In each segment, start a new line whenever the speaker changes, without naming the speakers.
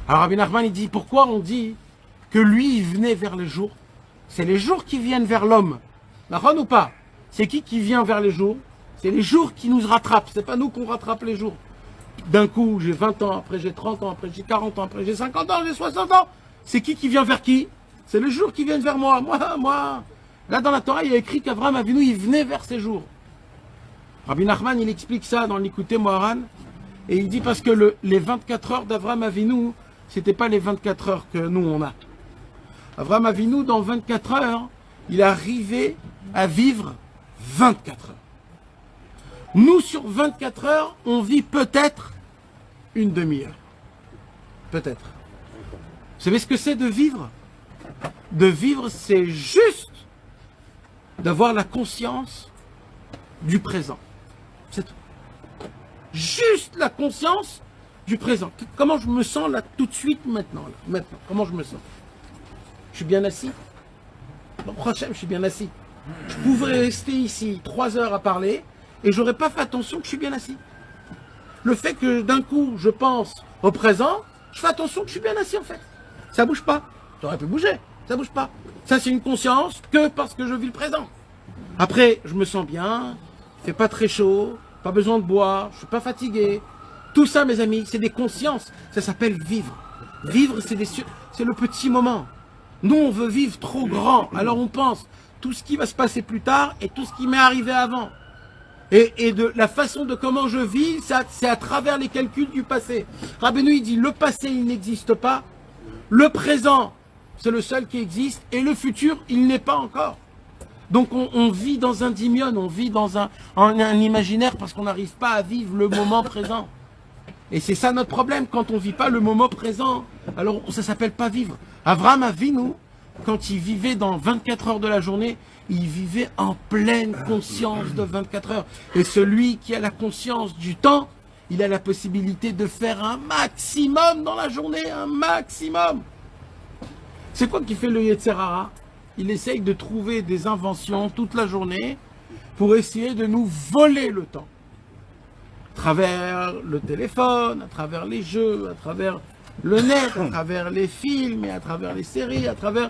Alors Rabbi Nachman, il dit, pourquoi on dit que lui, il venait vers les jours? C'est les jours qui viennent vers l'homme. D'accord ou pas? C'est qui vient vers les jours? C'est les jours qui nous rattrapent. C'est pas nous qu'on rattrape les jours. D'un coup, j'ai 20 ans, après j'ai 30 ans, après j'ai 40 ans, après j'ai 50 ans, j'ai 60 ans. C'est qui vient vers qui? C'est les jours qui viennent vers moi. Moi. Là, dans la Torah, il y a écrit qu'Avraham Avinu, il venait vers ces jours. Rabbi Nachman, il explique ça dans l'Ikouté Moharan. Et il dit parce que les 24 heures d'Avraham Avinu, c'était pas les 24 heures que nous, on a. Avraham Avinu, dans 24 heures, il est arrivé à vivre 24 heures. Nous, sur 24 heures, on vit peut-être une demi-heure. Peut-être. Vous savez ce que c'est de vivre? De vivre, c'est juste d'avoir la conscience du présent. C'est tout. Juste la conscience du présent. Comment je me sens là, tout de suite, maintenant. Comment je me sens? Je suis bien assis? Bon, prochain, je suis bien assis. Je pouvais rester ici 3 heures à parler et j'aurais pas fait attention que je suis bien assis. Le fait que d'un coup, je pense au présent, je fais attention que je suis bien assis en fait. Ça bouge pas. J'aurais pu bouger. Ça bouge pas. Ça, c'est une conscience que parce que je vis le présent. Après, je me sens bien, il fait pas très chaud, pas besoin de boire, je suis pas fatigué. Tout ça, mes amis, c'est des consciences. Ça s'appelle vivre. Vivre, c'est le petit moment. Nous, on veut vivre trop grand. Alors, on pense tout ce qui va se passer plus tard et tout ce qui m'est arrivé avant. Et de la façon de comment je vis, c'est à travers les calculs du passé. Rabbeinu, il dit, le passé, il n'existe pas. Le présent, c'est le seul qui existe. Et le futur, il n'est pas encore. Donc on vit dans un dimion, on vit dans un imaginaire parce qu'on n'arrive pas à vivre le moment présent. Et c'est ça notre problème, quand on ne vit pas le moment présent, alors ça ne s'appelle pas vivre. Avraham Avinu, quand il vivait dans 24 heures de la journée, il vivait en pleine conscience de 24 heures. Et celui qui a la conscience du temps, il a la possibilité de faire un maximum dans la journée, un maximum. C'est quoi qui fait le Yetzer Hara? Il essaye de trouver des inventions toute la journée pour essayer de nous voler le temps. À travers le téléphone, à travers les jeux, à travers le net, à travers les films, et à travers les séries, à travers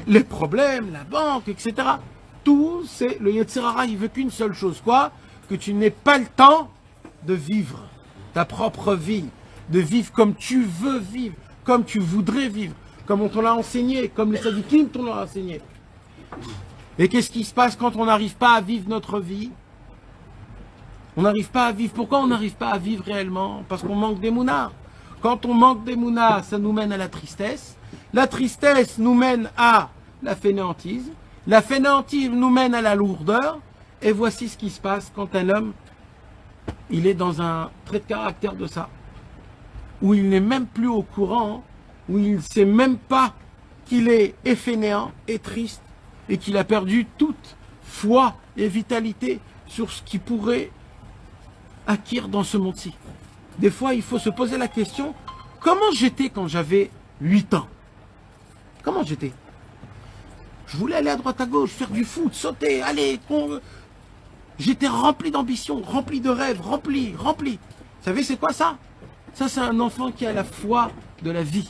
les problèmes, la banque, etc. Tout, c'est le Yetzer Hara, il veut qu'une seule chose, quoi? Que tu n'aies pas le temps de vivre ta propre vie, de vivre comme tu veux vivre, comme tu voudrais vivre. Comme on te l'a enseigné, comme les tzadikim t'ont enseigné. Et qu'est-ce qui se passe quand on n'arrive pas à vivre notre vie? On n'arrive pas à vivre. Pourquoi on n'arrive pas à vivre réellement? Parce qu'on manque d'émouna. Quand on manque d'émouna, ça nous mène à la tristesse. La tristesse nous mène à la fainéantise. La fainéantise nous mène à la lourdeur. Et voici ce qui se passe quand un homme, il est dans un trait de caractère de ça. Où il n'est même plus au courant, où il ne sait même pas qu'il est fainéant et triste et qu'il a perdu toute foi et vitalité sur ce qu'il pourrait acquérir dans ce monde-ci. Des fois, il faut se poser la question, comment j'étais quand j'avais 8 ans? Comment j'étais? Je voulais aller à droite à gauche, faire du foot, sauter, aller... J'étais rempli d'ambition, rempli de rêves, rempli. Vous savez, c'est quoi ça? Ça, c'est un enfant qui a la foi de la vie.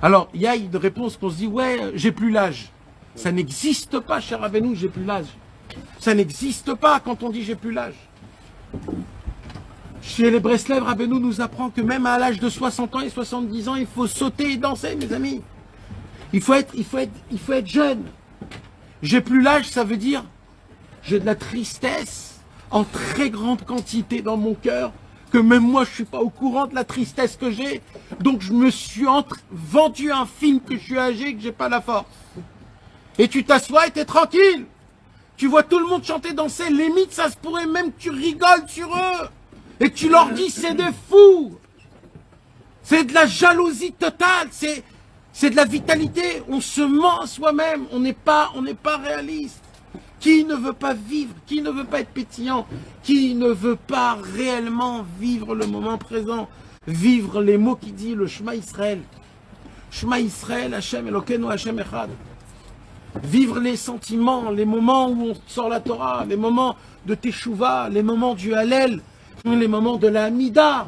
Alors, il y a une réponse qu'on se dit, ouais, j'ai plus l'âge. Ça n'existe pas, cher Rabbeinu, j'ai plus l'âge. Ça n'existe pas quand on dit j'ai plus l'âge. Chez les Breslev, Rabbeinu nous apprend que même à l'âge de 60 ans et 70 ans, il faut sauter et danser, mes amis. Il faut être jeune. J'ai plus l'âge, ça veut dire j'ai de la tristesse en très grande quantité dans mon cœur, que même moi je ne suis pas au courant de la tristesse que j'ai, donc je me suis vendu un film que je suis âgé, que j'ai pas la force. Et tu t'assois et t'es tranquille. Tu vois tout le monde chanter, danser, limite ça se pourrait même que tu rigoles sur eux. Et tu leur dis c'est des fous. C'est de la jalousie totale, c'est de la vitalité. On se ment à soi-même, on n'est pas réaliste. Qui ne veut pas vivre? Qui ne veut pas être pétillant? Qui ne veut pas réellement vivre le moment présent? Vivre les mots qui dit le Shema Israël. Shema Israël, Hashem Elokeinu, Hashem Echad. Vivre les sentiments, les moments où on sort la Torah, les moments de Teshuvah, les moments du Hallel, les moments de la Hamida.